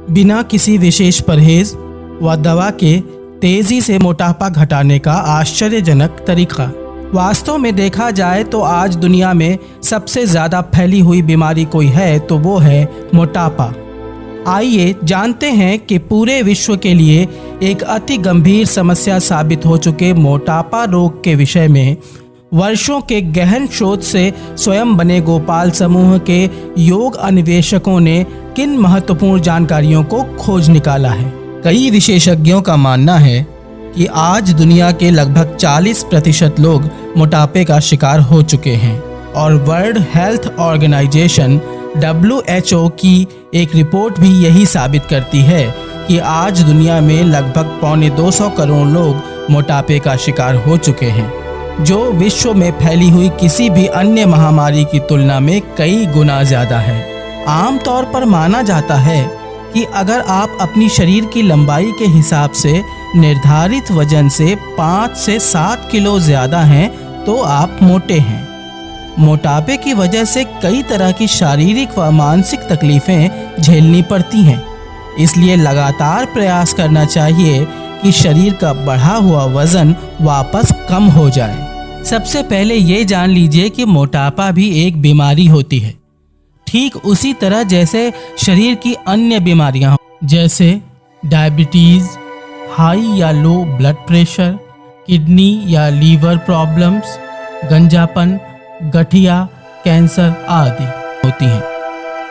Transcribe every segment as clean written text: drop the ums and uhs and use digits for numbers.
बिना किसी विशेष परहेज व दवा के तेजी से मोटापा घटाने का आश्चर्यजनक तरीका। वास्तव में देखा जाए तो आज दुनिया में सबसे ज़्यादा फैली हुई बीमारी कोई है तो वो है मोटापा। आइए जानते हैं कि पूरे विश्व के लिए एक अति गंभीर समस्या साबित हो चुके मोटापा रोग के विषय में वर्षों के गहन शोध से स्वयं बने गोपाल समूह के योग अन्वेषकों ने किन महत्वपूर्ण जानकारियों को खोज निकाला है। कई विशेषज्ञों का मानना है कि आज दुनिया के लगभग 40% लोग मोटापे का शिकार हो चुके हैं और वर्ल्ड हेल्थ ऑर्गेनाइजेशन WHO की एक रिपोर्ट भी यही साबित करती है कि आज दुनिया में लगभग 250 करोड़ लोग मोटापे का शिकार हो चुके हैं, जो विश्व में फैली हुई किसी भी अन्य महामारी की तुलना में कई गुना ज़्यादा है। आमतौर पर माना जाता है कि अगर आप अपनी शरीर की लंबाई के हिसाब से निर्धारित वजन से 5 से 7 किलो ज़्यादा हैं तो आप मोटे हैं। मोटापे की वजह से कई तरह की शारीरिक व मानसिक तकलीफ़ें झेलनी पड़ती हैं, इसलिए लगातार प्रयास करना चाहिए कि शरीर का बढ़ा हुआ वज़न वापस कम हो जाए। सबसे पहले ये जान लीजिए कि मोटापा भी एक बीमारी होती है, ठीक उसी तरह जैसे शरीर की अन्य बीमारियां जैसे डायबिटीज़, हाई या लो ब्लड प्रेशर, किडनी या लीवर प्रॉब्लम्स, गंजापन, गठिया, कैंसर आदि होती हैं।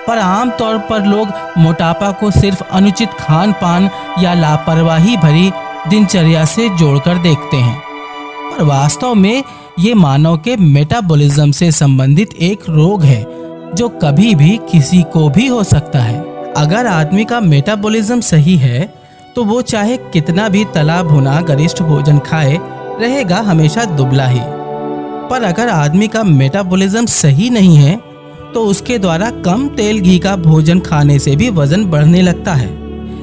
पर आमतौर पर लोग मोटापा को सिर्फ अनुचित खान पान या लापरवाही भरी दिनचर्या से जोड़कर देखते हैं, पर वास्तव में ये मानव के मेटाबॉलिज्म से संबंधित एक रोग है जो कभी भी किसी को भी हो सकता है। अगर आदमी का मेटाबॉलिज्म सही है तो वो चाहे कितना भी तला भुना गरिष्ठ भोजन खाए, रहेगा हमेशा दुबला ही। पर अगर आदमी का मेटाबॉलिज्म सही नहीं है तो उसके द्वारा कम तेल घी का भोजन खाने से भी वजन बढ़ने लगता है।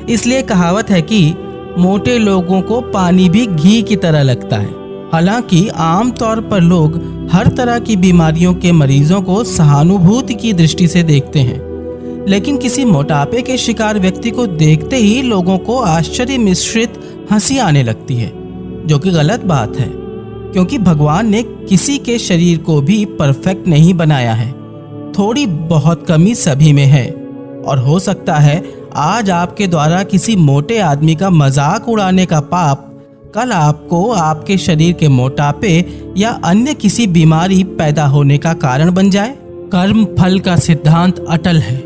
इसलिए कहावत है कि मोटे लोगों को पानी भी घी की तरह लगता है। हालांकि आमतौर पर लोग हर तरह की बीमारियों के मरीजों को सहानुभूति की दृष्टि से देखते हैं, लेकिन किसी मोटापे के शिकार व्यक्ति को देखते ही लोगों को आश्चर्य मिश्रित हंसी आने लगती है, जो कि गलत बात है, क्योंकि भगवान ने किसी के शरीर को भी परफेक्ट नहीं बनाया है। थोड़ी बहुत कमी सभी में है और हो सकता है आज आपके द्वारा किसी मोटे आदमी का मजाक उड़ाने का पाप कल आपको आपके शरीर के मोटापे या अन्य किसी बीमारी पैदा होने का कारण बन जाए। कर्म फल का सिद्धांत अटल है,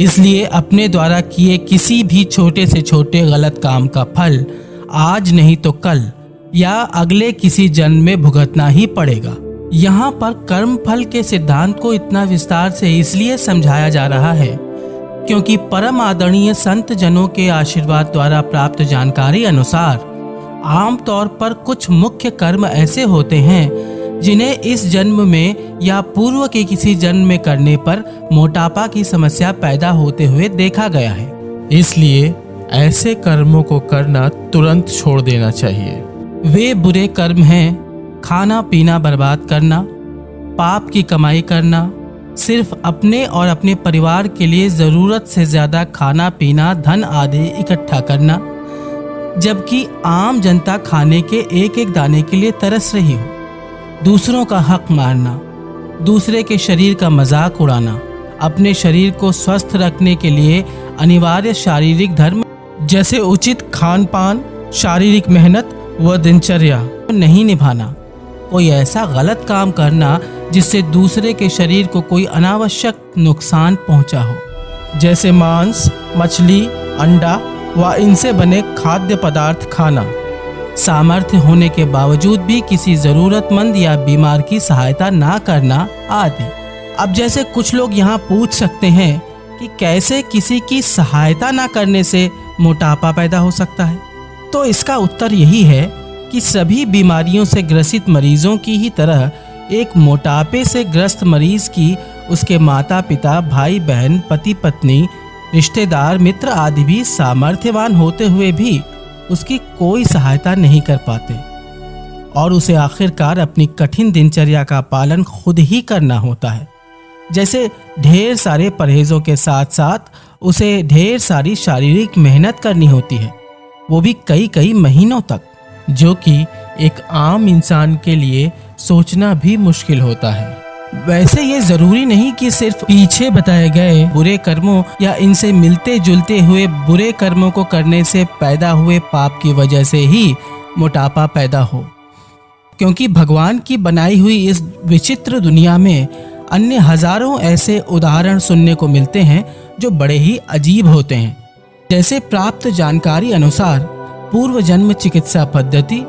इसलिए अपने द्वारा किए किसी भी छोटे से छोटे गलत काम का फल आज नहीं तो कल या अगले किसी जन्म में भुगतना ही पड़ेगा। यहाँ पर कर्म फल के सिद्धांत को इतना विस्तार से इसलिए समझाया जा रहा है क्योंकि परम आदरणीय संत जनों के आशीर्वाद द्वारा प्राप्त जानकारी अनुसार आमतौर पर कुछ मुख्य कर्म ऐसे होते हैं जिन्हें इस जन्म में या पूर्व के किसी जन्म में करने पर मोटापा की समस्या पैदा होते हुए देखा गया है। इसलिए ऐसे कर्मों को करना तुरंत छोड़ देना चाहिए। वे बुरे कर्म हैं खाना पीना बर्बाद करना, पाप की कमाई करना, सिर्फ अपने और अपने परिवार के लिए ज़रूरत से ज़्यादा खाना पीना धन आदि इकट्ठा करना, जबकि आम जनता खाने के एक एक दाने के लिए तरस रही हो, दूसरों का हक मारना, दूसरे के शरीर का मजाक उड़ाना, अपने शरीर को स्वस्थ रखने के लिए अनिवार्य शारीरिक धर्म जैसे उचित खान पान, शारीरिक मेहनत व दिनचर्या नहीं निभाना, कोई ऐसा गलत काम करना जिससे दूसरे के शरीर को कोई अनावश्यक नुकसान पहुंचा हो, जैसे मांस, मछली, अंडा व इनसे बने खाद्य पदार्थ खाना, सामर्थ्य होने के बावजूद भी किसी ज़रूरतमंद या बीमार की सहायता ना करना आदि। अब जैसे कुछ लोग यहाँ पूछ सकते हैं कि कैसे किसी की सहायता ना करने से मोटापा पैदा हो सकता है, तो इसका उत्तर यही है कि सभी बीमारियों से ग्रसित मरीजों की ही तरह एक मोटापे से ग्रस्त मरीज की उसके माता पिता, भाई बहन, पति पत्नी, रिश्तेदार, मित्र आदि भी सामर्थ्यवान होते हुए भी उसकी कोई सहायता नहीं कर पाते और उसे आखिरकार अपनी कठिन दिनचर्या का पालन खुद ही करना होता है। जैसे ढेर सारे परहेजों के साथ साथ उसे ढेर सारी शारीरिक मेहनत करनी होती है, वो भी कई कई महीनों तक, जो कि एक आम इंसान के लिए सोचना भी मुश्किल होता है। वैसे ये जरूरी नहीं कि सिर्फ पीछे बताए गए बुरे कर्मों या इनसे मिलते जुलते हुए बुरे कर्मों को करने से पैदा हुए पाप की वजह से ही मोटापा पैदा हो, क्योंकि भगवान की बनाई हुई इस विचित्र दुनिया में अन्य हजारों ऐसे उदाहरण सुनने को मिलते हैं जो बड़े ही अजीब होते हैं। जैसे प्राप्त जानकारी अनुसार पूर्व जन्म चिकित्सा पद्धति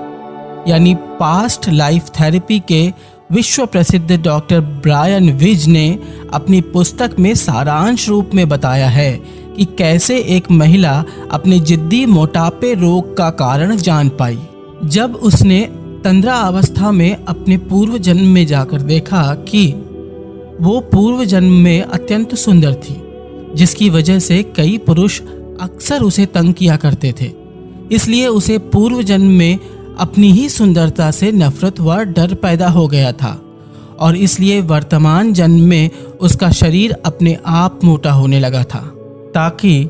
यानी पास्ट लाइफ थेरेपी के विश्व प्रसिद्ध डॉक्टर ब्रायन विज ने अपनी पुस्तक में सारांश रूप में बताया है कि कैसे एक महिला अपने जिद्दी मोटापे रोग का कारण जान पाई। जब उसने तंद्रा अवस्था में अपने पूर्व जन्म में जाकर देखा कि वो पूर्व जन्म में अत्यंत सुंदर थी, जिसकी वजह से कई पुरुष अक्सर उसे तंग किया करते थे, इसलिए उसे पूर्व जन्म में अपनी ही सुंदरता से नफरत व डर पैदा हो गया था और इसलिए वर्तमान जन्म में उसका शरीर अपने आप मोटा होने लगा था ताकि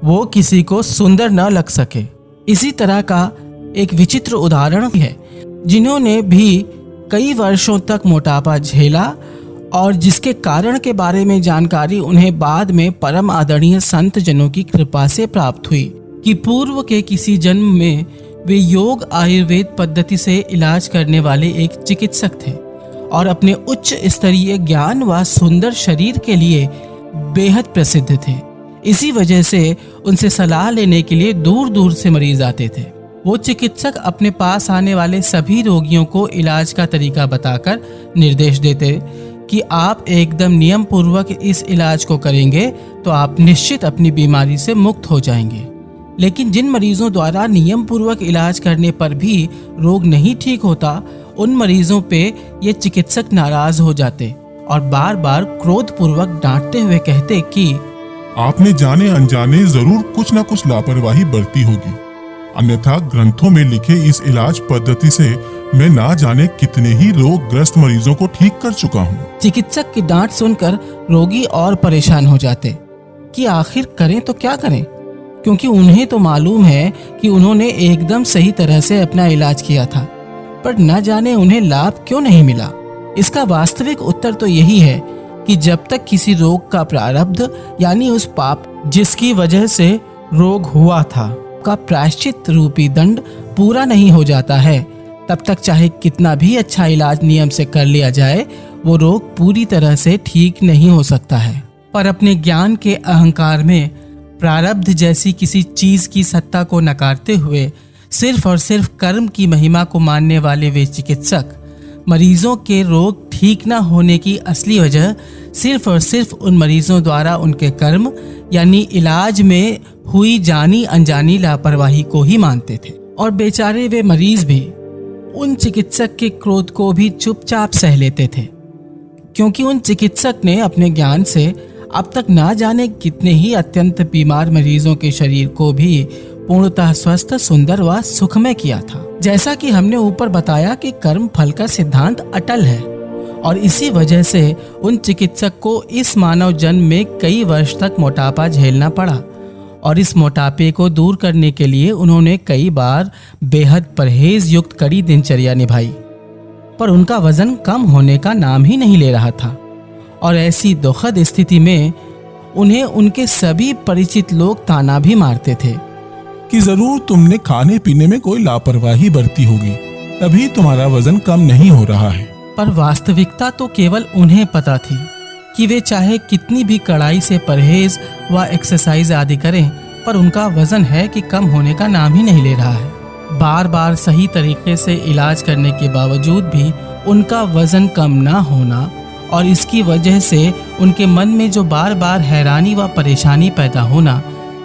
वो किसी को सुंदर न लग सके। इसी तरह का एक विचित्र उदाहरण है जिन्होंने भी कई वर्षों तक मोटापा झेला और जिसके कारण के बारे में जानकारी उन्हें बाद में परम आदरणीय संत जनों की कृपा से प्राप्त हुई कि पूर्व के किसी जन्म में वे योग आयुर्वेद पद्धति से इलाज करने वाले एक चिकित्सक थे और अपने उच्च स्तरीय ज्ञान व सुंदर शरीर के लिए बेहद प्रसिद्ध थे। इसी वजह से उनसे सलाह लेने के लिए दूर दूर से मरीज आते थे। वो चिकित्सक अपने पास आने वाले सभी रोगियों को इलाज का तरीका बताकर निर्देश देते कि आप एकदम नियम पूर्वक इस इलाज को करेंगे तो आप निश्चित अपनी बीमारी से मुक्त हो जाएंगे। लेकिन जिन मरीजों द्वारा नियम पूर्वक इलाज करने पर भी रोग नहीं ठीक होता, उन मरीजों पे ये चिकित्सक नाराज हो जाते और बार बार क्रोध पूर्वक डांटते हुए कहते कि आपने जाने अनजाने जरूर कुछ न कुछ लापरवाही बरती होगी, अन्यथा ग्रंथों में लिखे इस इलाज पद्धति से मैं ना जाने कितने ही रोग ग्रस्त मरीजों को ठीक कर चुका हूँ। चिकित्सक की डांट सुनकर रोगी और परेशान हो जाते कि आखिर करें तो क्या करें, क्योंकि उन्हें तो मालूम है कि उन्होंने एकदम सही तरह से अपना इलाज किया था, पर न जाने उन्हें लाभ क्यों नहीं मिला। इसका वास्तविक उत्तर तो यही है कि जब तक किसी रोग का प्रारब्ध यानी उस पाप जिसकी वजह से रोग हुआ था का प्रायश्चित रूपी दंड पूरा नहीं हो जाता है, तब तक चाहे कितना भी अच्छा इलाज नियम से कर लिया जाए, वो रोग पूरी तरह से ठीक नहीं हो सकता है। पर अपने ज्ञान के अहंकार में प्रारब्ध जैसी किसी चीज की सत्ता को नकारते हुए सिर्फ और सिर्फ कर्म की महिमा को मानने वाले वे चिकित्सक मरीजों के रोग ठीक न होने की असली वजह सिर्फ और सिर्फ उन मरीजों द्वारा उनके कर्म यानी इलाज में हुई जानी अनजानी लापरवाही को ही मानते थे। और बेचारे वे मरीज भी उन चिकित्सक के क्रोध को भी चुपचाप सह लेते थे, क्योंकि उन चिकित्सक ने अपने ज्ञान से अब तक ना जाने कितने ही अत्यंत बीमार मरीजों के शरीर को भी पूर्णतः स्वस्थ, सुंदर व सुखमय किया था। जैसा कि हमने ऊपर बताया कि कर्म फल का सिद्धांत अटल है और इसी वजह से उन चिकित्सक को इस मानव जन्म में कई वर्ष तक मोटापा झेलना पड़ा और इस मोटापे को दूर करने के लिए उन्होंने कई बार बेहद परहेज युक्त कड़ी दिनचर्या निभाई, पर उनका वजन कम होने का नाम ही नहीं ले रहा था। और ऐसी दुखद स्थिति में उन्हें उनके सभी परिचित लोग ताना भी मारते थे कि जरूर तुमने खाने पीने में कोई लापरवाही बरती होगी, तभी तुम्हारा वजन कम नहीं हो रहा है। पर वास्तविकता तो केवल उन्हें पता थी कि वे चाहे कितनी भी कड़ाई से परहेज व एक्सरसाइज आदि करें, पर उनका वजन है कि कम होने का नाम ही नहीं ले रहा है। बार बार सही तरीके से इलाज करने के बावजूद भी उनका वजन कम ना होना और इसकी वजह से उनके मन में जो बार बार हैरानी व परेशानी पैदा होना,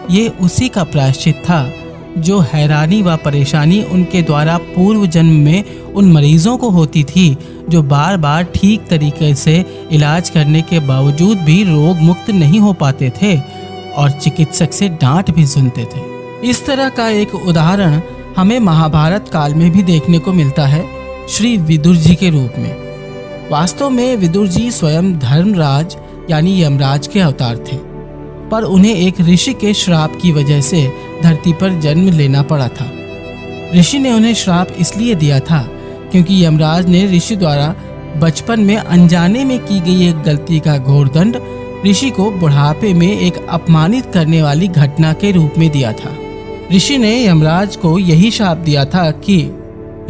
ये उसी का प्रायश्चित था जो हैरानी व परेशानी उनके द्वारा पूर्व जन्म में उन मरीजों को होती थी जो बार बार ठीक तरीके से इलाज करने के बावजूद भी रोग मुक्त नहीं हो पाते थे और चिकित्सक से डांट भी सुनते थे। इस तरह का एक उदाहरण हमें महाभारत काल में भी देखने को मिलता है, श्री विदुर जी के रूप में। वास्तव में विदुर जी स्वयं धर्मराज यानी यमराज के अवतार थे पर उन्हें एक ऋषि के श्राप की वजह से धरती पर जन्म लेना पड़ा था। ऋषि ने उन्हें श्राप इसलिए दिया था क्योंकि यमराज ने ऋषि द्वारा बचपन में अनजाने में की गई एक गलती का घोर दंड ऋषि को बुढ़ापे में एक अपमानित करने वाली घटना के रूप में दिया था। ऋषि ने यमराज को यही शाप दिया था कि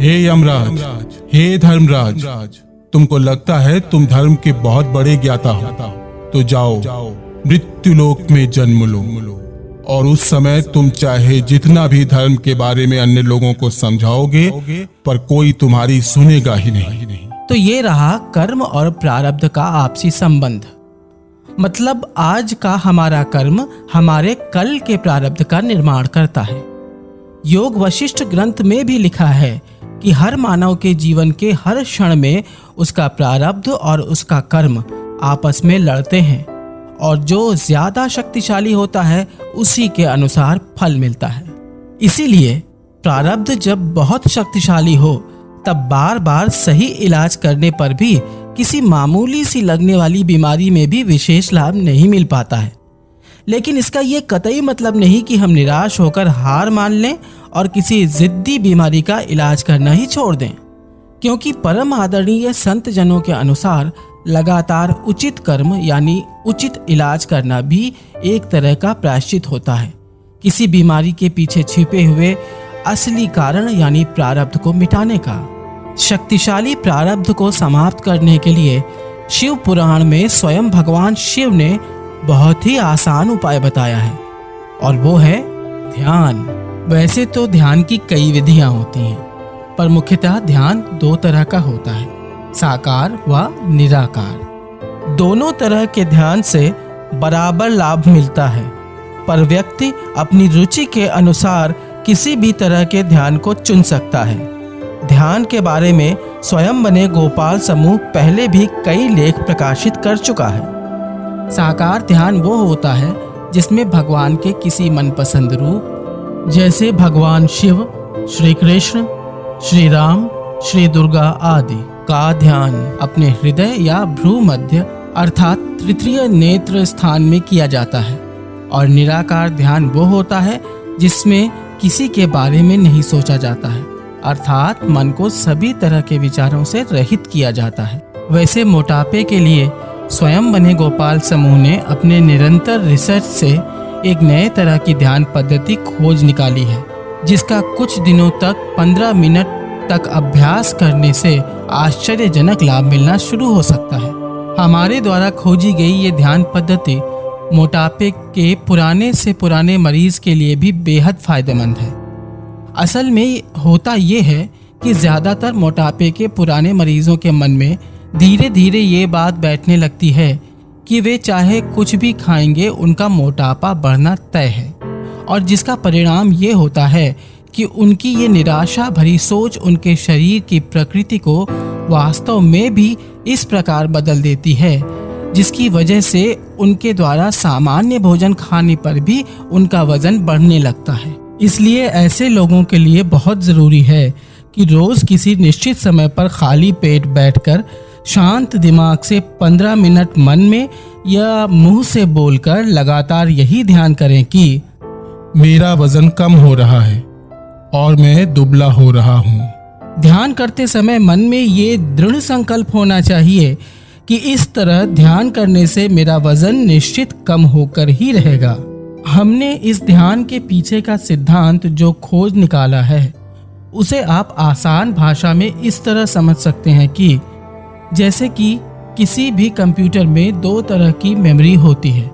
हे यमराज, हे धर्मराज, तुमको लगता है तुम धर्म के बहुत बड़े ज्ञाता हो, तो जाओ मृत्युलोक में जन्म लो और उस समय तुम चाहे जितना भी धर्म के बारे में अन्य लोगों को समझाओगे पर कोई तुम्हारी सुनेगा ही नहीं। तो ये रहा कर्म और प्रारब्ध का आपसी संबंध। मतलब आज का हमारा कर्म हमारे कल के प्रारब्ध का निर्माण करता है। योग वशिष्ठ ग्रंथ में भी लिखा है कि हर मानव के जीवन के हर क्षण में उसका प्रारब्ध और उसका कर्म आपस में लड़ते हैं और जो ज्यादा शक्तिशाली होता है उसी के अनुसार फल मिलता है। इसीलिए प्रारब्ध जब बहुत शक्तिशाली हो तब बार बार सही इलाज करने पर भी किसी मामूली सी लगने वाली बीमारी में भी विशेष लाभ नहीं मिल पाता है। लेकिन इसका ये कतई मतलब नहीं कि हम निराश होकर हार मान लें और किसी जिद्दी बीमारी का इलाज करना ही छोड़ दें, क्योंकि परम आदरणीय संत जनों के अनुसार लगातार उचित कर्म यानी उचित इलाज करना भी एक तरह का प्रायश्चित होता है किसी बीमारी के पीछे छिपे हुए असली कारण यानी प्रारब्ध को मिटाने का। शक्तिशाली प्रारब्ध को समाप्त करने के लिए शिव पुराण में स्वयं भगवान शिव ने बहुत ही आसान उपाय बताया है और वो है ध्यान। वैसे तो ध्यान की कई विधियां होती हैं, पर मुख्यतः ध्यान दो तरह का होता है, साकार व निराकार। दोनों तरह के ध्यान से बराबर लाभ मिलता है, पर व्यक्ति अपनी रुचि के अनुसार किसी भी तरह के ध्यान को चुन सकता है। ध्यान के बारे में स्वयं बने गोपाल समूह पहले भी कई लेख प्रकाशित कर चुका है। साकार ध्यान वो होता है जिसमें भगवान के किसी मनपसंद रूप जैसे भगवान शिव, श्री कृष्ण, श्री राम, श्री दुर्गा आदि का ध्यान अपने हृदय या भ्रू मध्य अर्थात तृतीय नेत्र स्थान में किया जाता है। और निराकार ध्यान वो होता है जिसमें किसी के बारे में नहीं सोचा जाता है, अर्थात मन को सभी तरह के विचारों से रहित किया जाता है। वैसे मोटापे के लिए स्वयं बने गोपाल समूह ने अपने निरंतर रिसर्च से एक नए तरह की ध्यान पद्धति खोज निकाली है, जिसका कुछ दिनों तक 15 मिनट तक अभ्यास करने से आश्चर्यजनक लाभ मिलना शुरू हो सकता है। हमारे द्वारा खोजी गई ये ध्यान पद्धति मोटापे के पुराने से पुराने मरीज के लिए भी बेहद फायदेमंद है। असल में होता ये है कि ज़्यादातर मोटापे के पुराने मरीजों के मन में धीरे धीरे ये बात बैठने लगती है कि वे चाहे कुछ भी खाएंगे उनका मोटापा बढ़ना तय है, और जिसका परिणाम ये होता है कि उनकी ये निराशा भरी सोच उनके शरीर की प्रकृति को वास्तव में भी इस प्रकार बदल देती है जिसकी वजह से उनके द्वारा सामान्य भोजन खाने पर भी उनका वजन बढ़ने लगता है। इसलिए ऐसे लोगों के लिए बहुत ज़रूरी है कि रोज़ किसी निश्चित समय पर खाली पेट बैठकर शांत दिमाग से 15 मिनट मन में या मुंह से बोलकर लगातार यही ध्यान करें कि मेरा वजन कम हो रहा है और मैं दुबला हो रहा हूँ। ध्यान करते समय मन में ये दृढ़ संकल्प होना चाहिए कि इस तरह ध्यान करने से मेरा वजन निश्चित कम होकर ही रहेगा। हमने इस ध्यान के पीछे का सिद्धांत जो खोज निकाला है उसे आप आसान भाषा में इस तरह समझ सकते हैं कि जैसे कि किसी भी कंप्यूटर में दो तरह की मेमोरी होती है,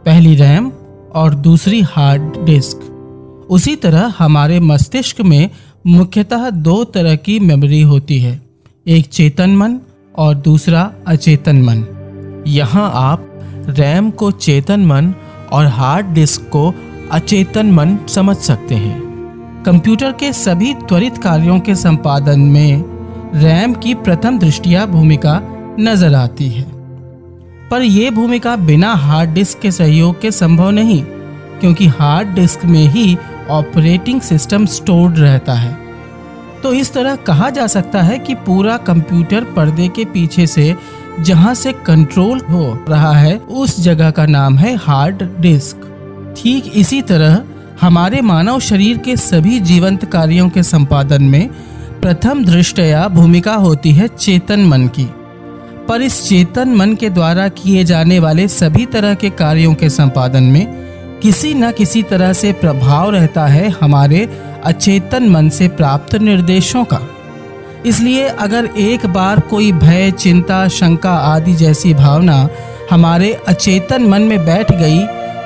पहली रैम और दूसरी हार्ड डिस्क। उसी तरह हमारे मस्तिष्क में मुख्यतः दो तरह की मेमोरी होती है, एक चेतन मन और दूसरा अचेतन मन। यहाँ आप रैम को चेतन मन और हार्ड डिस्क को अचेतन मन समझ सकते हैं। कंप्यूटर के सभी त्वरित कार्यों के संपादन में रैम की प्रथम दृष्टया भूमिका नजर आती है, पर यह भूमिका बिना हार्ड डिस्क के सहयोग के संभव नहीं, क्योंकि हार्ड डिस्क में ही ऑपरेटिंग सिस्टम स्टोर्ड रहता है। तो इस तरह कहा जा सकता है कि पूरा कंप्यूटर पर्दे के पीछे से जहां से कंट्रोल हो रहा है उस जगह का नाम है हार्ड डिस्क। ठीक इसी तरह हमारे मानव शरीर के सभी जीवंत कार्यों के संपादन में प्रथम दृष्टया भूमिका होती है चेतन मन की। पर इस चेतन मन के द्वारा किए जाने वाले सभी तरह के कार्यों के संपादन में किसी न किसी तरह से प्रभाव रहता है हमारे अचेतन मन से प्राप्त निर्देशों का। इसलिए अगर एक बार कोई भय, चिंता, शंका आदि जैसी भावना हमारे अचेतन मन में बैठ गई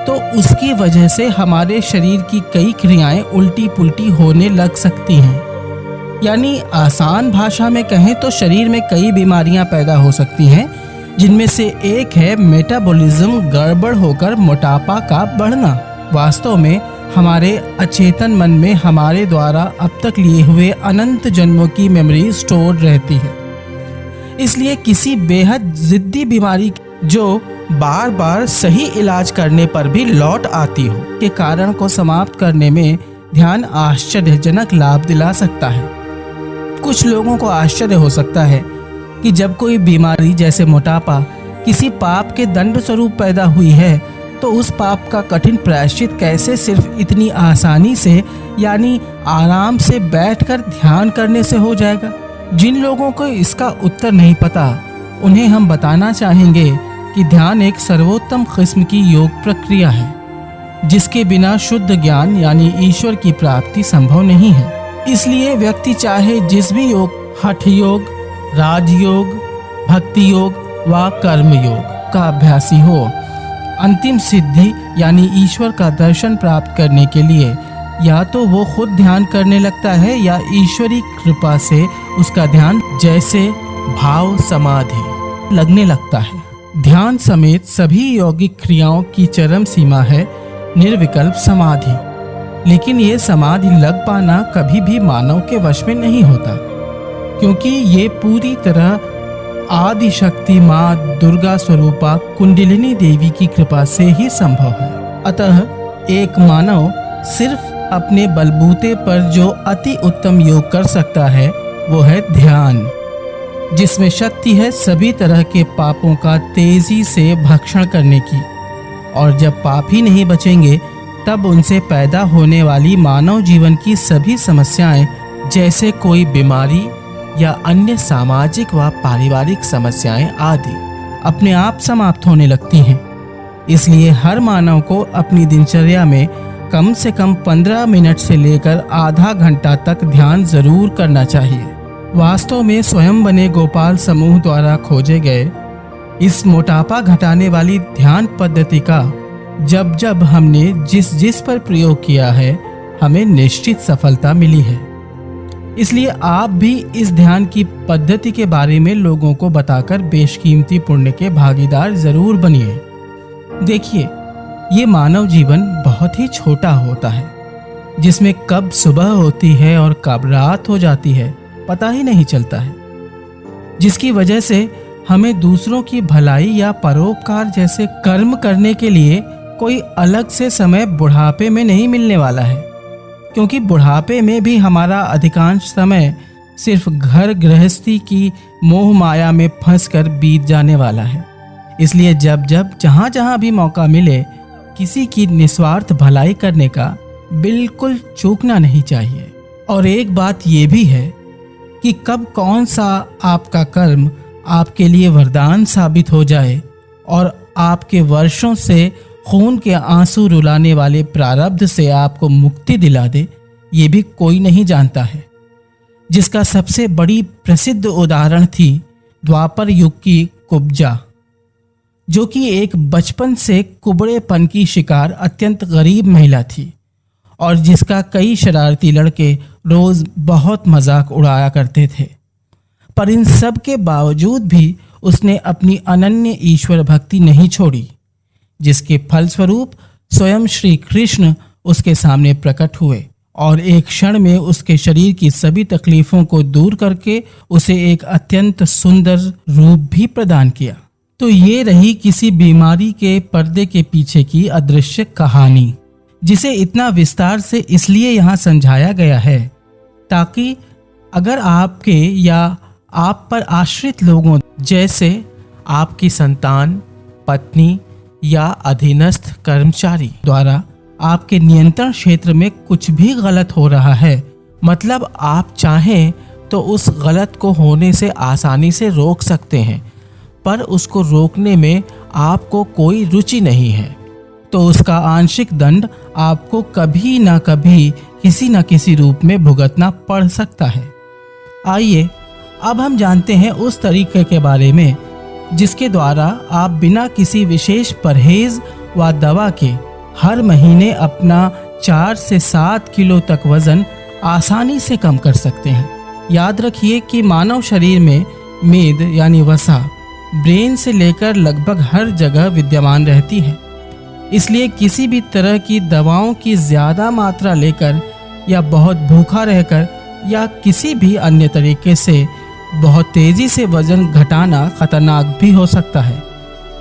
तो उसकी वजह से हमारे शरीर की कई क्रियाएं उल्टी पुल्टी होने लग सकती हैं। यानी आसान भाषा में कहें तो शरीर में कई बीमारियां पैदा हो सकती हैं, जिनमें से एक है मेटाबॉलिज्म गड़बड़ होकर मोटापा का बढ़ना। वास्तव में हमारे अचेतन मन में हमारे द्वारा अब तक लिए हुए अनंत जन्मों की मेमोरी स्टोर रहती है। इसलिए किसी बेहद जिद्दी बीमारी जो बार बार सही इलाज करने पर भी लौट आती हो के कारण को समाप्त करने में ध्यान आश्चर्यजनक लाभ दिला सकता है। कुछ लोगों को आश्चर्य हो सकता है कि जब कोई बीमारी जैसे मोटापा किसी पाप के दंड स्वरूप पैदा हुई है तो उस पाप का कठिन प्रायश्चित कैसे सिर्फ इतनी आसानी से यानी आराम से बैठकर ध्यान करने से हो जाएगा। जिन लोगों को इसका उत्तर नहीं पता उन्हें हम बताना चाहेंगे कि ध्यान एक सर्वोत्तम किस्म की योग प्रक्रिया है जिसके बिना शुद्ध ज्ञान यानी ईश्वर की प्राप्ति संभव नहीं है। इसलिए व्यक्ति चाहे जिस भी योग, हठ योग, राजयोग, भक्ति योग व कर्म योग का अभ्यासी हो, अंतिम सिद्धि यानी ईश्वर का दर्शन प्राप्त करने के लिए या तो वो खुद ध्यान करने लगता है या ईश्वरी कृपा से उसका ध्यान जैसे भाव समाधि लगने लगता है। ध्यान समेत सभी यौगिक क्रियाओं की चरम सीमा है निर्विकल्प समाधि। लेकिन ये समाधि लग पाना कभी भी मानव के वश में नहीं होता, क्योंकि ये पूरी तरह आदि शक्ति माँ दुर्गा स्वरूपा कुंडलिनी देवी की कृपा से ही संभव है। अतः एक मानव सिर्फ अपने बलबूते पर जो अति उत्तम योग कर सकता है वो है ध्यान, जिसमें शक्ति है सभी तरह के पापों का तेजी से भक्षण करने की। और जब पाप ही नहीं बचेंगे तब उनसे पैदा होने वाली मानव जीवन की सभी समस्याएं जैसे कोई बीमारी या अन्य सामाजिक व पारिवारिक समस्याएं आदि अपने आप समाप्त होने लगती हैं। इसलिए हर मानव को अपनी दिनचर्या में कम से कम 15 मिनट से लेकर आधा घंटा तक ध्यान जरूर करना चाहिए। वास्तव में स्वयं बने गोपाल समूह द्वारा खोजे गए इस मोटापा घटाने वाली ध्यान पद्धति का जब जब हमने जिस पर प्रयोग किया है हमें निश्चित सफलता मिली है। इसलिए आप भी इस ध्यान की पद्धति के बारे में लोगों को बताकर बेशकीमती पुण्य के भागीदार जरूर बनिए। देखिए, ये मानव जीवन बहुत ही छोटा होता है, जिसमें कब सुबह होती है और कब रात हो जाती है पता ही नहीं चलता है, जिसकी वजह से हमें दूसरों की भलाई या परोपकार जैसे कर्म करने के लिए कोई अलग से समय बुढ़ापे में नहीं मिलने वाला है, क्योंकि बुढ़ापे में भी हमारा अधिकांश समय सिर्फ घर गृहस्थी की मोह माया में फंसकर बीत जाने वाला है। इसलिए जब जब जहाँ जहाँ भी मौका मिले किसी की निस्वार्थ भलाई करने का बिल्कुल चूकना नहीं चाहिए। और एक बात ये भी है कि कब कौन सा आपका कर्म आपके लिए वरदान साबित हो जाए और आपके वर्षों से खून के आंसू रुलाने वाले प्रारब्ध से आपको मुक्ति दिला दे, ये भी कोई नहीं जानता है। जिसका सबसे बड़ी प्रसिद्ध उदाहरण थी द्वापर युग की कुब्जा, जो कि एक बचपन से कुबड़ेपन की शिकार अत्यंत गरीब महिला थी और जिसका कई शरारती लड़के रोज बहुत मजाक उड़ाया करते थे। पर इन सब के बावजूद भी उसने अपनी अनन्य ईश्वर भक्ति नहीं छोड़ी, जिसके फलस्वरूप स्वयं श्री कृष्ण उसके सामने प्रकट हुए और एक क्षण में उसके शरीर की सभी तकलीफों को दूर करके उसे एक अत्यंत सुंदर रूप भी प्रदान किया। तो ये रही किसी बीमारी के पर्दे के पीछे की अदृश्य कहानी, जिसे इतना विस्तार से इसलिए यहाँ समझाया गया है ताकि अगर आपके या आप पर आश्रित लोगों जैसे आपकी संतान, पत्नी या अधीनस्थ कर्मचारी द्वारा आपके नियंत्रण क्षेत्र में कुछ भी गलत हो रहा है, मतलब आप चाहें तो उस गलत को होने से आसानी से रोक सकते हैं, पर उसको रोकने में आपको कोई रुचि नहीं है, तो उसका आंशिक दंड आपको कभी ना कभी किसी न किसी रूप में भुगतना पड़ सकता है। आइए अब हम जानते हैं उस तरीके के बारे में जिसके द्वारा आप बिना किसी विशेष परहेज व दवा के हर महीने अपना 4 से 7 किलो तक वजन आसानी से कम कर सकते हैं। याद रखिए कि मानव शरीर में मेद यानी वसा ब्रेन से लेकर लगभग हर जगह विद्यमान रहती है, इसलिए किसी भी तरह की दवाओं की ज़्यादा मात्रा लेकर या बहुत भूखा रहकर या किसी भी अन्य तरीके से बहुत तेज़ी से वज़न घटाना खतरनाक भी हो सकता है,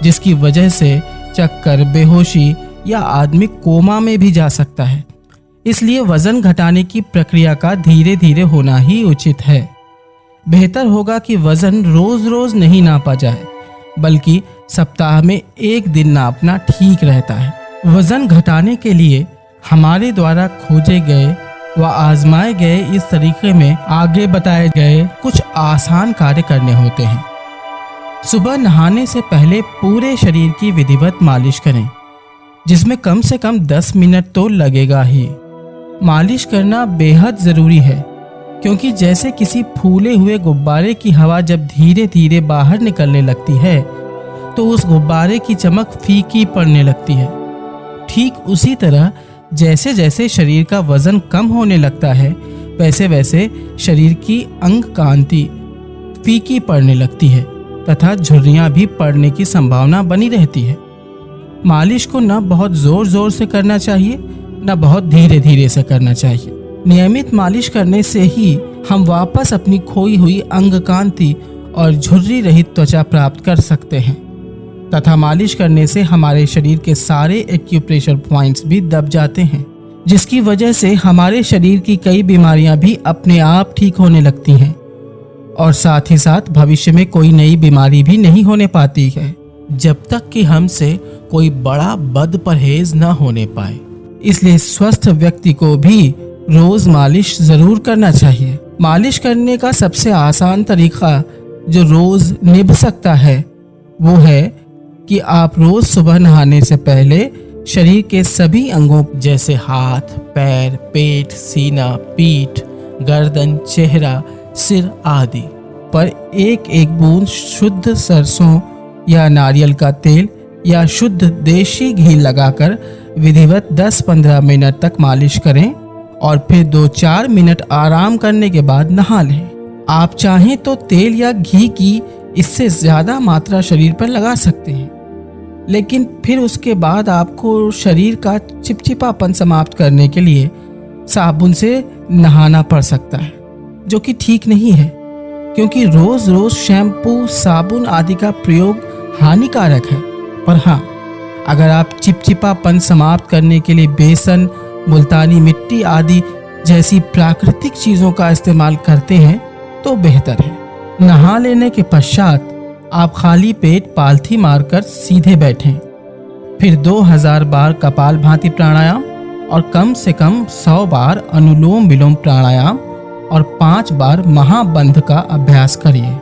जिसकी वजह से चक्कर, बेहोशी या आदमी कोमा में भी जा सकता है। इसलिए वज़न घटाने की प्रक्रिया का धीरे धीरे होना ही उचित है। बेहतर होगा कि वज़न रोज़ रोज़ नहीं नापा जाए, बल्कि सप्ताह में 1 दिन नापना ठीक रहता है। वज़न घटाने के लिए हमारे द्वारा खोजे गए व आजमाए गए इस तरीके में आगे बताए गए कुछ आसान कार्य करने होते हैं। सुबह नहाने से पहले पूरे शरीर की विधिवत मालिश करें, जिसमें कम से कम 10 मिनट तो लगेगा ही। मालिश करना बेहद ज़रूरी है, क्योंकि जैसे किसी फूले हुए गुब्बारे की हवा जब धीरे धीरे बाहर निकलने लगती है तो उस गुब्बारे की चमक फीकी पड़ने लगती है। ठीक उसी तरह जैसे जैसे शरीर का वजन कम होने लगता है, वैसे वैसे शरीर की अंग कांति फीकी पड़ने लगती है तथा झुर्रियां भी पड़ने की संभावना बनी रहती है। मालिश को न बहुत जोर जोर से करना चाहिए, न बहुत धीरे धीरे से करना चाहिए। नियमित मालिश करने से ही हम वापस अपनी खोई हुई अंग कांति और झुर्री रहित त्वचा प्राप्त कर सकते हैं, तथा मालिश करने से हमारे शरीर के सारे एक्यूप्रेशर पॉइंट्स भी दब जाते हैं, जिसकी वजह से हमारे शरीर की कई बीमारियां भी अपने आप ठीक होने लगती हैं और साथ ही साथ भविष्य में कोई नई बीमारी भी नहीं होने पाती है, जब तक कि हमसे कोई बड़ा बद परहेज न होने पाए। इसलिए स्वस्थ व्यक्ति को भी रोज मालिश जरूर करना चाहिए। मालिश करने का सबसे आसान तरीका जो रोज निभ सकता है वो है कि आप रोज सुबह नहाने से पहले शरीर के सभी अंगों जैसे हाथ, पैर, पेट, सीना, पीठ, गर्दन, चेहरा, सिर आदि पर एक एक बूंद शुद्ध सरसों या नारियल का तेल या शुद्ध देशी घी लगाकर विधिवत 10-15 मिनट तक मालिश करें और फिर 2-4 मिनट आराम करने के बाद नहा लें। आप चाहें तो तेल या घी की इससे ज़्यादा मात्रा शरीर पर लगा सकते हैं, लेकिन फिर उसके बाद आपको शरीर का चिपचिपापन समाप्त करने के लिए साबुन से नहाना पड़ सकता है, जो कि ठीक नहीं है, क्योंकि रोज रोज शैम्पू, साबुन आदि का प्रयोग हानिकारक है। पर हाँ, अगर आप चिपचिपापन समाप्त करने के लिए बेसन, मुल्तानी मिट्टी आदि जैसी प्राकृतिक चीज़ों का इस्तेमाल करते हैं तो बेहतर है। नहा लेने के पश्चात आप खाली पेट पालथी मारकर सीधे बैठें, फिर 2000 बार कपालभाति प्राणायाम और कम से कम 100 बार अनुलोम विलोम प्राणायाम और 5 बार महाबंध का अभ्यास करिए।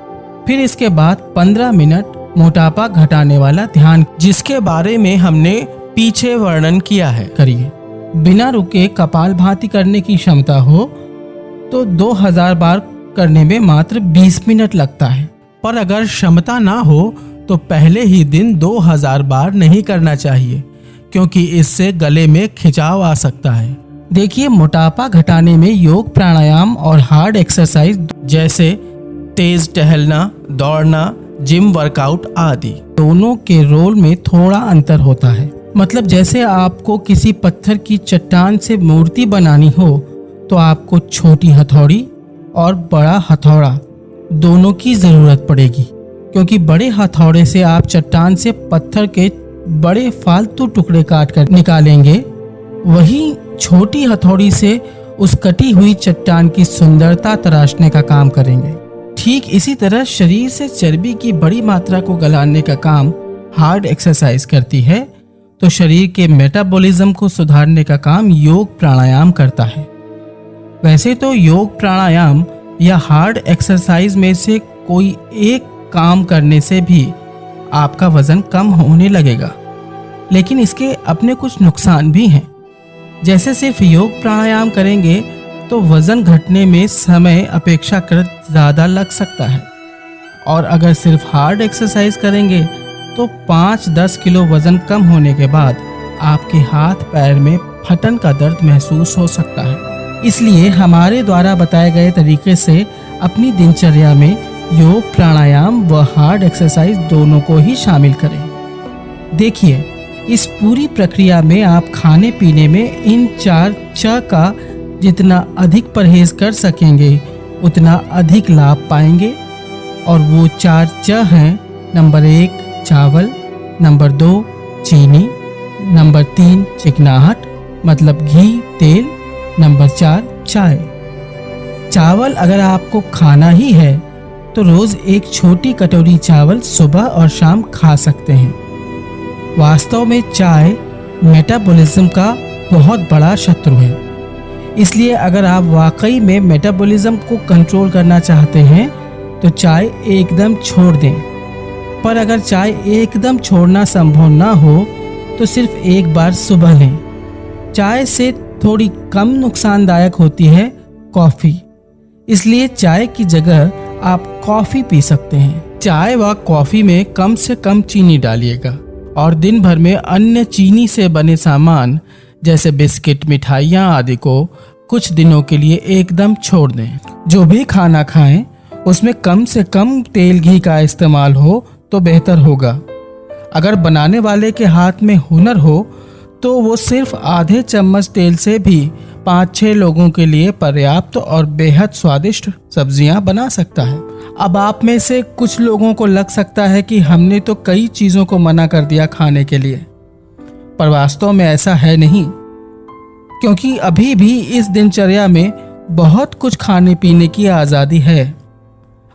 फिर इसके बाद 15 मिनट मोटापा घटाने वाला ध्यान, जिसके बारे में हमने पीछे वर्णन किया है, करिए। बिना रुके कपालभाति करने की क्षमता हो तो 2000 बार करने में मात्र 20 मिनट लगता है, पर अगर क्षमता ना हो तो पहले ही दिन 2000 बार नहीं करना चाहिए, क्योंकि इससे गले में खिंचाव आ सकता है। देखिए, मोटापा घटाने में योग, प्राणायाम और हार्ड एक्सरसाइज जैसे तेज टहलना, दौड़ना, जिम वर्कआउट आदि दोनों के रोल में थोड़ा अंतर होता है। मतलब जैसे आपको किसी पत्थर की चट्टान से मूर्ति बनानी हो तो आपको छोटी हथौड़ी और बड़ा हथौड़ा दोनों की ज़रूरत पड़ेगी, क्योंकि बड़े हथौड़े से आप चट्टान से पत्थर के बड़े फालतू टुकड़े काट कर निकालेंगे, वहीं छोटी हथौड़ी से उस कटी हुई चट्टान की सुंदरता तराशने का काम करेंगे। ठीक इसी तरह शरीर से चर्बी की बड़ी मात्रा को गलाने का काम हार्ड एक्सरसाइज करती है, तो शरीर के मेटाबॉलिज्म को सुधारने का काम योग प्राणायाम करता है। वैसे तो योग प्राणायाम या हार्ड एक्सरसाइज में से कोई एक काम करने से भी आपका वजन कम होने लगेगा, लेकिन इसके अपने कुछ नुकसान भी हैं। जैसे सिर्फ योग प्राणायाम करेंगे तो वजन घटने में समय अपेक्षाकृत ज़्यादा लग सकता है, और अगर सिर्फ हार्ड एक्सरसाइज करेंगे तो 5-10 किलो वजन कम होने के बाद आपके हाथ पैर में फटन का दर्द महसूस हो सकता है। इसलिए हमारे द्वारा बताए गए तरीके से अपनी दिनचर्या में योग प्राणायाम व हार्ड एक्सरसाइज दोनों को ही शामिल करें। देखिए, इस पूरी प्रक्रिया में आप खाने पीने में इन 4 च का जितना अधिक परहेज कर सकेंगे उतना अधिक लाभ पाएंगे, और वो 4 च हैं: नंबर 1 चावल, नंबर 2 चीनी, नंबर 3 चिकनाहट मतलब घी तेल, नंबर 4 चाय। चावल अगर आपको खाना ही है तो रोज एक छोटी कटोरी चावल सुबह और शाम खा सकते हैं। वास्तव में चाय मेटाबॉलिज्म का बहुत बड़ा शत्रु है, इसलिए अगर आप वाकई में मेटाबॉलिज्म को कंट्रोल करना चाहते हैं तो चाय एकदम छोड़ दें। पर अगर चाय एकदम छोड़ना संभव ना हो तो सिर्फ एक बार सुबह लें। चाय से थोड़ी कम नुकसानदायक होती है कॉफ़ी, इसलिए चाय की जगह आप कॉफ़ी पी सकते हैं। चाय व कॉफ़ी में कम से कम चीनी डालिएगा, और दिन भर में अन्य चीनी से बने सामान जैसे बिस्किट मिठाइयाँ आदि को कुछ दिनों के लिए एकदम छोड़ दें। जो भी खाना खाएं उसमें कम से कम तेल घी का इस्तेमाल हो तो बेहतर होगा। अगर बनाने वाले के हाथ में हुनर हो तो वो सिर्फ आधे चम्मच तेल से भी 5-6 लोगों के लिए पर्याप्त और बेहद स्वादिष्ट सब्जियां बना सकता है। अब आप में से कुछ लोगों को लग सकता है कि हमने तो कई चीज़ों को मना कर दिया खाने के लिए, पर वास्तव में ऐसा है नहीं, क्योंकि अभी भी इस दिनचर्या में बहुत कुछ खाने पीने की आज़ादी है।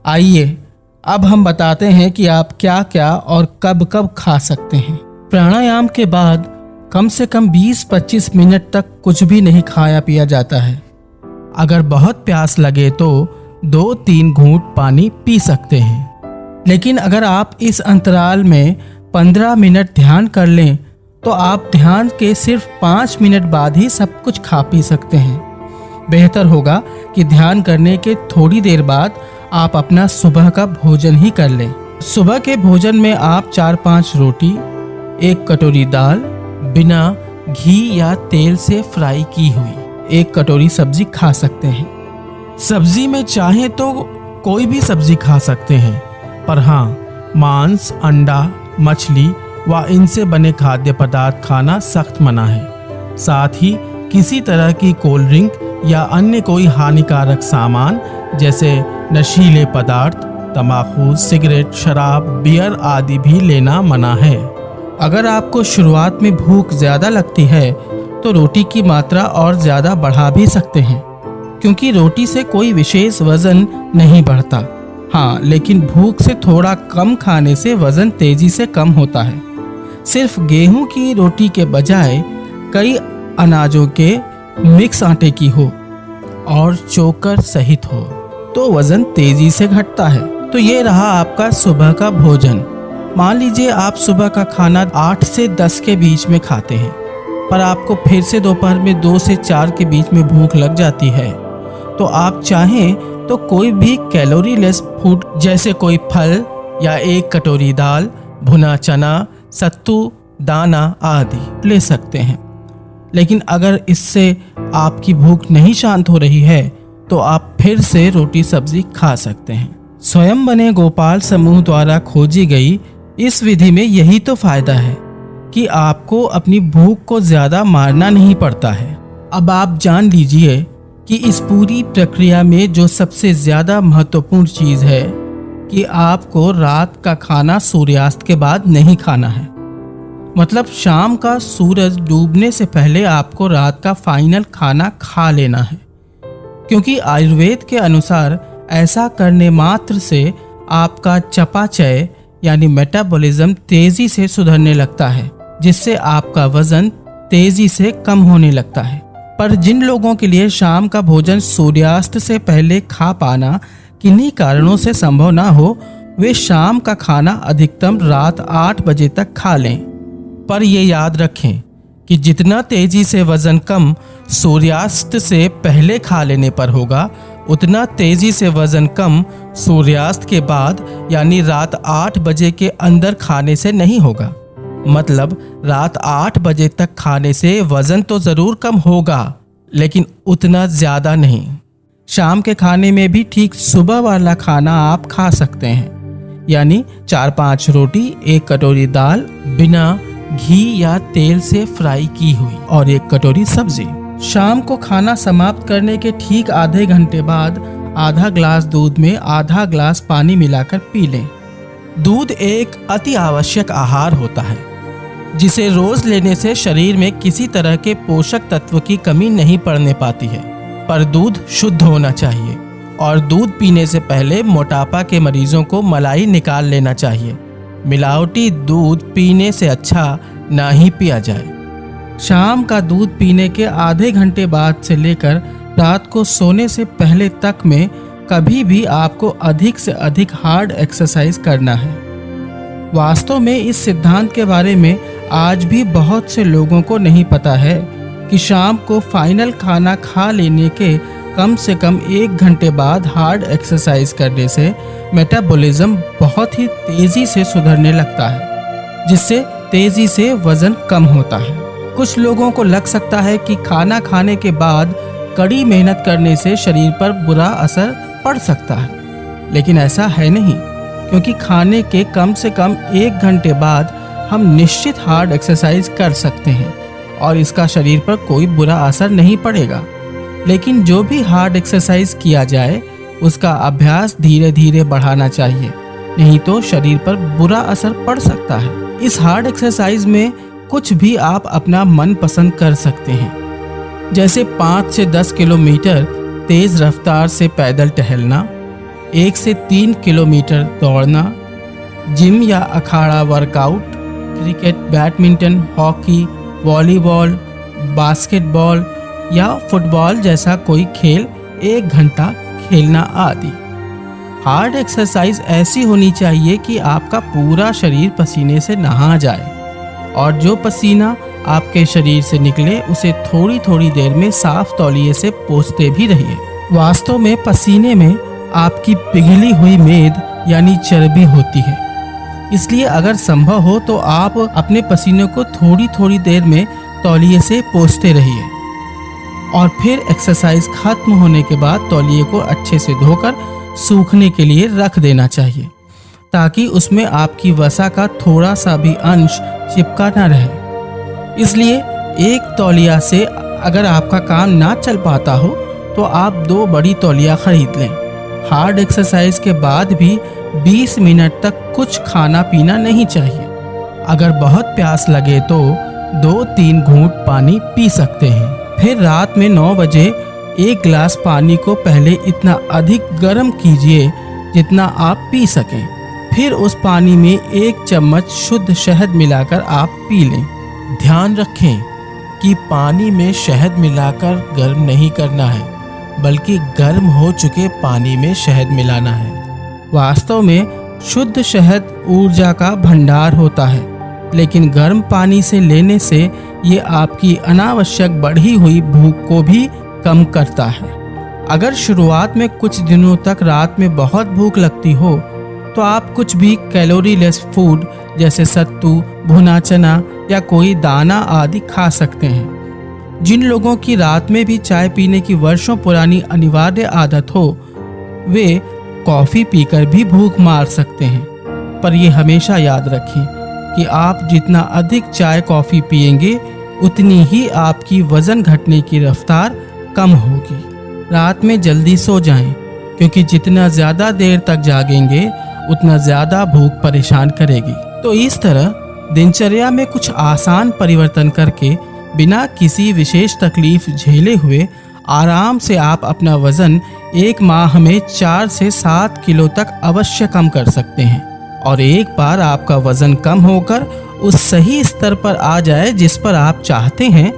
आइए अब हम बताते हैं कि आप क्या क्या और कब कब खा सकते हैं। प्राणायाम के बाद कम से कम 20-25 मिनट तक कुछ भी नहीं खाया पिया जाता है। अगर बहुत प्यास लगे तो 2-3 घूंट पानी पी सकते हैं, लेकिन अगर आप इस अंतराल में 15 मिनट ध्यान कर लें तो आप ध्यान के सिर्फ 5 मिनट बाद ही सब कुछ खा पी सकते हैं। बेहतर होगा कि ध्यान करने के थोड़ी देर बाद आप अपना सुबह का भोजन ही कर लें। सुबह के भोजन में आप 4-5 रोटी, 1 कटोरी दाल, बिना घी या तेल से फ्राई की हुई 1 कटोरी सब्जी खा सकते हैं। सब्जी में चाहे तो कोई भी सब्जी खा सकते हैं, पर हाँ, मांस, अंडा, मछली व इनसे बने खाद्य पदार्थ खाना सख्त मना है। साथ ही किसी तरह की कोल्ड ड्रिंक या अन्य कोई हानिकारक सामान जैसे नशीले पदार्थ, तंबाकू, सिगरेट, शराब, बियर आदि भी लेना मना है। अगर आपको शुरुआत में भूख ज़्यादा लगती है तो रोटी की मात्रा और ज़्यादा बढ़ा भी सकते हैं, क्योंकि रोटी से कोई विशेष वज़न नहीं बढ़ता। हाँ, लेकिन भूख से थोड़ा कम खाने से वज़न तेज़ी से कम होता है। सिर्फ गेहूं की रोटी के बजाय कई अनाजों के मिक्स आटे की हो और चोकर सहित हो तो वज़न तेज़ी से घटता है। तो ये रहा आपका सुबह का भोजन। मान लीजिए आप सुबह का खाना 8 से 10 के बीच में खाते हैं, पर आपको फिर से दोपहर में 2 से 4 के बीच में भूख लग जाती है, तो आप चाहें तो कोई भी कैलोरी लेस फूड जैसे कोई फल या 1 कटोरी दाल, भुना चना, सत्तू दाना आदि ले सकते हैं। लेकिन अगर इससे आपकी भूख नहीं शांत हो रही है तो आप फिर से रोटी सब्जी खा सकते हैं। स्वयं बने गोपाल समूह द्वारा खोजी गई इस विधि में यही तो फायदा है कि आपको अपनी भूख को ज़्यादा मारना नहीं पड़ता है। अब आप जान लीजिए कि इस पूरी प्रक्रिया में जो सबसे ज़्यादा महत्वपूर्ण चीज़ है कि आपको रात का खाना सूर्यास्त के बाद नहीं खाना है। मतलब शाम का सूरज डूबने से पहले आपको रात का फाइनल खाना खा लेना है, क्योंकि आयुर्वेद के अनुसार ऐसा करने मात्र से आपका चयापचय यानी मेटाबॉलिज्म तेजी से सुधरने लगता है, जिससे आपका वजन तेजी से कम होने लगता है। पर जिन लोगों के लिए शाम का भोजन सूर्यास्त से पहले खा पाना किन्हीं कारणों से संभव ना हो, वे शाम का खाना अधिकतम रात 8 बजे तक खा लें। पर ये याद रखें कि जितना तेजी से वजन कम सूर्यास्त से पहले खा लेने पर होगा, उतना तेजी से वजन कम सूर्यास्त के बाद यानी रात 8 बजे के अंदर खाने से नहीं होगा। मतलब रात 8 बजे तक खाने से वजन तो ज़रूर कम होगा, लेकिन उतना ज़्यादा नहीं। शाम के खाने में भी ठीक सुबह वाला खाना आप खा सकते हैं, यानी 4-5 रोटी, 1 कटोरी दाल बिना घी या तेल से फ्राई की हुई और 1 कटोरी सब्जी। शाम को खाना समाप्त करने के ठीक आधे घंटे बाद आधा ग्लास दूध में आधा ग्लास पानी मिलाकर पी लें। दूध एक अति आवश्यक आहार होता है, जिसे रोज लेने से शरीर में किसी तरह के पोषक तत्व की कमी नहीं पड़ने पाती है। पर दूध शुद्ध होना चाहिए और दूध पीने से पहले मोटापा के मरीजों को मलाई निकाल लेना चाहिए। मिलावटी दूध पीने से अच्छा ना ही पिया जाए। शाम का दूध पीने के आधे घंटे बाद से लेकर रात को सोने से पहले तक में कभी भी आपको अधिक से अधिक हार्ड एक्सरसाइज करना है। वास्तव में इस सिद्धांत के बारे में आज भी बहुत से लोगों को नहीं पता है कि शाम को फाइनल खाना खा लेने के कम से कम 1 घंटे बाद हार्ड एक्सरसाइज करने से मेटाबॉलिज्म बहुत ही तेजी से सुधरने लगता है, जिससे तेजी से वजन कम होता है। कुछ लोगों को लग सकता है कि खाना खाने के बाद कड़ी मेहनत करने से शरीर पर बुरा असर पड़ सकता है, लेकिन ऐसा है नहीं, क्योंकि खाने के कम से कम 1 घंटे बाद हम निश्चित हार्ड एक्सरसाइज कर सकते हैं और इसका शरीर पर कोई बुरा असर नहीं पड़ेगा। लेकिन जो भी हार्ड एक्सरसाइज किया जाए उसका अभ्यास धीरे धीरे बढ़ाना चाहिए, नहीं तो शरीर पर बुरा असर पड़ सकता है। इस हार्ड एक्सरसाइज में कुछ भी आप अपना मन पसंद कर सकते हैं, जैसे 5 से 10 किलोमीटर तेज रफ्तार से पैदल टहलना, 1 से 3 किलोमीटर दौड़ना, जिम या अखाड़ा workout, cricket, badminton, hockey, volleyball, basketball या फुटबॉल जैसा कोई खेल 1 घंटा खेलना आदि। हार्ड एक्सरसाइज ऐसी होनी चाहिए कि आपका पूरा शरीर पसीने से नहा जाए और जो पसीना आपके शरीर से निकले उसे थोड़ी थोड़ी देर में साफ तौलिए से पोंछते भी रहिए। वास्तव में पसीने में आपकी पिघली हुई मेद यानी चर्बी होती है, इसलिए अगर संभव हो तो आप अपने पसीने को थोड़ी थोड़ी देर में तौलिए से पोंछते रहिए और फिर एक्सरसाइज खत्म होने के बाद तौलिए को अच्छे से धोकर सूखने के लिए रख देना चाहिए, ताकि उसमें आपकी वसा का थोड़ा सा भी अंश चिपका ना रहे। इसलिए एक तौलिया से अगर आपका काम ना चल पाता हो तो आप 2 बड़ी तौलिया खरीद लें। हार्ड एक्सरसाइज के बाद भी 20 मिनट तक कुछ खाना पीना नहीं चाहिए। अगर बहुत प्यास लगे तो 2-3 घूंट पानी पी सकते हैं। फिर रात में 9 बजे 1 गिलास पानी को पहले इतना अधिक गर्म कीजिए जितना आप पी सकें। फिर उस पानी में 1 चम्मच शुद्ध शहद मिलाकर आप पी लें। ध्यान रखें कि पानी में शहद मिलाकर गर्म नहीं करना है, बल्कि गर्म हो चुके पानी में शहद मिलाना है। वास्तव में शुद्ध शहद ऊर्जा का भंडार होता है, लेकिन गर्म पानी से लेने से ये आपकी अनावश्यक बढ़ी हुई भूख को भी कम करता है। अगर शुरुआत में कुछ दिनों तक रात में बहुत भूख लगती हो तो आप कुछ भी कैलोरी लेस फूड जैसे सत्तू, भुना चना या कोई दाना आदि खा सकते हैं। जिन लोगों की रात में भी चाय पीने की वर्षों पुरानी अनिवार्य आदत हो, वे कॉफ़ी पीकर भी भूख मार सकते हैं। पर ये हमेशा याद रखें कि आप जितना अधिक चाय कॉफ़ी पिएंगे उतनी ही आपकी वज़न घटने की रफ्तार कम होगी। रात में जल्दी सो जाएं, क्योंकि जितना ज़्यादा देर तक जागेंगे उतना ज़्यादा भूख परेशान करेगी। तो इस तरह दिनचर्या में कुछ आसान परिवर्तन करके बिना किसी विशेष तकलीफ झेले हुए आराम से आप अपना वजन एक माह में 4 से 7 किलो तक अवश्य कम कर सकते हैं। और एक बार आपका वजन कम होकर उस सही स्तर पर आ जाए जिस पर आप चाहते हैं,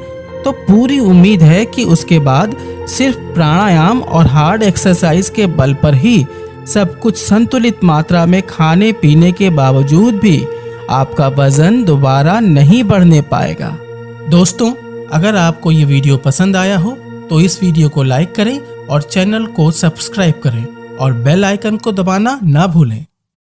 तो पूरी उम्मीद है कि उसके बाद सिर्फ प्राणायाम और हार्ड एक्सरसाइज के बल पर ही सब कुछ संतुलित मात्रा में खाने पीने के बावजूद भी आपका वजन दोबारा नहीं बढ़ने पाएगा। दोस्तों, अगर आपको ये वीडियो पसंद आया हो तो इस वीडियो को लाइक करें और चैनल को सब्सक्राइब करें और बेल आइकन को दबाना ना भूलें।